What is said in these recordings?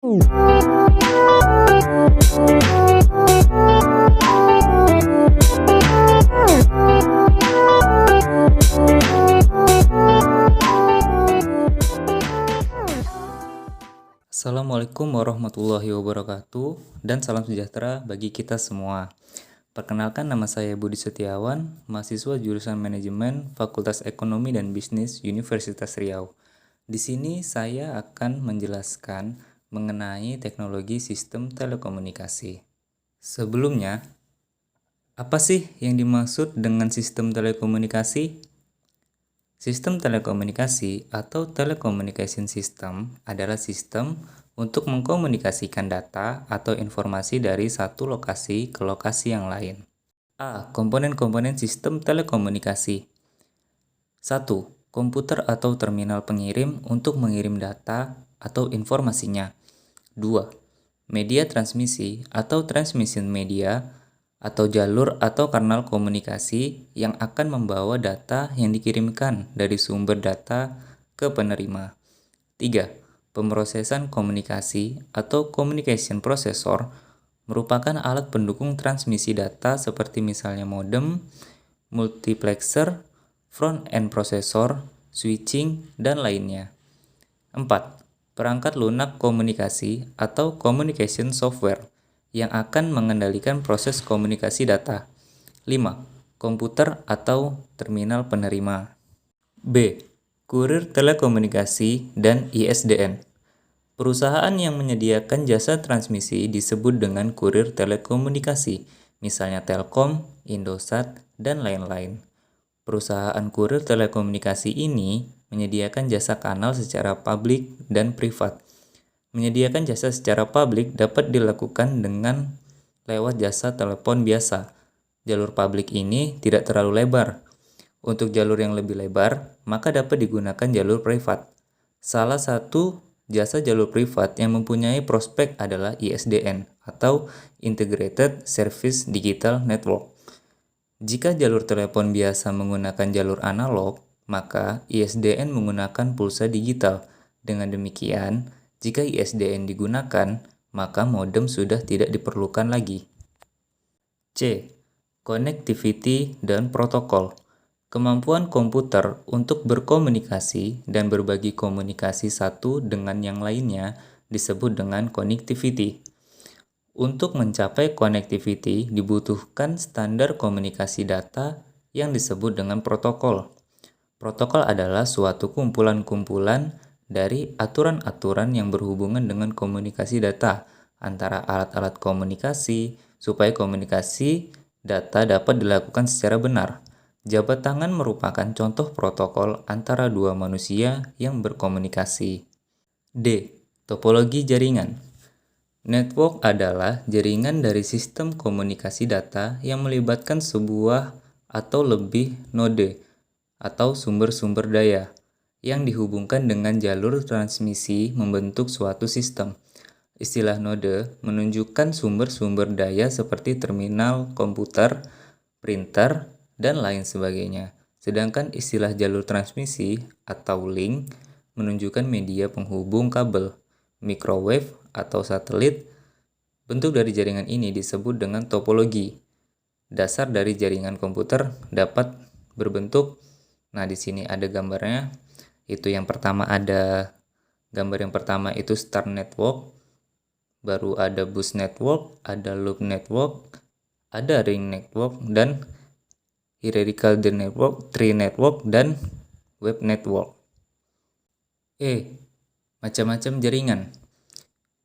Assalamualaikum warahmatullahi wabarakatuh dan salam sejahtera bagi kita semua. Perkenalkan, nama saya Budi Setiawan, mahasiswa jurusan Manajemen Fakultas Ekonomi dan Bisnis Universitas Riau. Di sini saya akan menjelaskan mengenai teknologi sistem telekomunikasi. Sebelumnya, apa sih yang dimaksud dengan sistem telekomunikasi? Sistem telekomunikasi atau telecommunication system adalah sistem untuk mengkomunikasikan data atau informasi dari satu lokasi ke lokasi yang lain. A. Komponen-komponen sistem telekomunikasi. 1. Komputer atau terminal pengirim untuk mengirim data atau informasinya. 2. Media transmisi atau transmission media atau jalur atau kanal komunikasi yang akan membawa data yang dikirimkan dari sumber data ke penerima. 3. Pemrosesan komunikasi atau communication processor merupakan alat pendukung transmisi data seperti misalnya modem, multiplexer, front-end processor, switching, dan lainnya. 4. Perangkat lunak komunikasi atau communication software yang akan mengendalikan proses komunikasi data. 5. Komputer atau terminal penerima. B. Kurir telekomunikasi dan ISDN. Perusahaan yang menyediakan jasa transmisi disebut dengan kurir telekomunikasi, misalnya Telkom, Indosat, dan lain-lain. Perusahaan kurir telekomunikasi ini menyediakan jasa kanal secara publik dan privat. Menyediakan jasa secara publik dapat dilakukan dengan lewat jasa telepon biasa. Jalur publik ini tidak terlalu lebar. Untuk jalur yang lebih lebar, maka dapat digunakan jalur privat. Salah satu jasa jalur privat yang mempunyai prospek adalah ISDN atau Integrated Service Digital Network. Jika jalur telepon biasa menggunakan jalur analog, maka ISDN menggunakan pulsa digital. Dengan demikian, jika ISDN digunakan, maka modem sudah tidak diperlukan lagi. C. Connectivity dan protokol. Kemampuan komputer untuk berkomunikasi dan berbagi komunikasi satu dengan yang lainnya disebut dengan connectivity. Untuk mencapai connectivity dibutuhkan standar komunikasi data yang disebut dengan protokol. Protokol adalah suatu kumpulan-kumpulan dari aturan-aturan yang berhubungan dengan komunikasi data antara alat-alat komunikasi supaya komunikasi data dapat dilakukan secara benar. Jabat tangan merupakan contoh protokol antara dua manusia yang berkomunikasi. D. Topologi jaringan. Network adalah jaringan dari sistem komunikasi data yang melibatkan sebuah atau lebih node atau sumber-sumber daya yang dihubungkan dengan jalur transmisi membentuk suatu sistem. Istilah node menunjukkan sumber-sumber daya seperti terminal komputer, printer, dan lain sebagainya. Sedangkan istilah jalur transmisi atau link menunjukkan media penghubung kabel, microwave, atau satelit. Bentuk dari jaringan ini disebut dengan topologi. Dasar dari jaringan komputer dapat berbentuk, nah di sini ada gambarnya. Itu yang pertama ada gambar yang pertama itu star network, baru ada bus network, ada loop network, ada ring network, dan hierarchical network, tree network, dan web network. E. Macam-macam jaringan.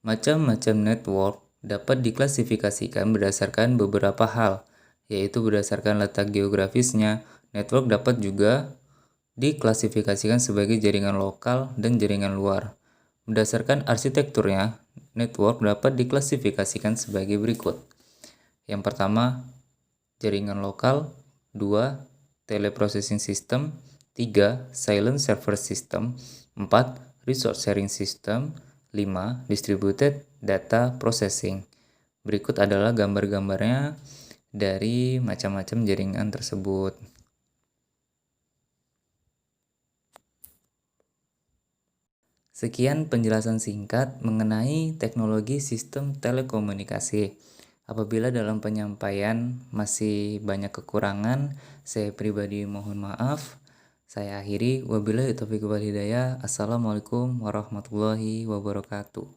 Macam-macam network dapat diklasifikasikan berdasarkan beberapa hal, yaitu berdasarkan letak geografisnya. Network dapat juga diklasifikasikan sebagai jaringan lokal dan jaringan luar. Berdasarkan arsitekturnya, network dapat diklasifikasikan sebagai berikut. Yang pertama, jaringan lokal. 2. Teleprocessing system. 3. Silent server system. 4. Resource sharing system. 5. Distributed data processing. Berikut adalah gambar-gambarnya dari macam-macam jaringan tersebut. Sekian penjelasan singkat mengenai teknologi sistem telekomunikasi. Apabila dalam penyampaian masih banyak kekurangan, saya pribadi mohon maaf. Saya akhiri, wabillahi taufiq wal hidayah. Assalamualaikum warahmatullahi wabarakatuh.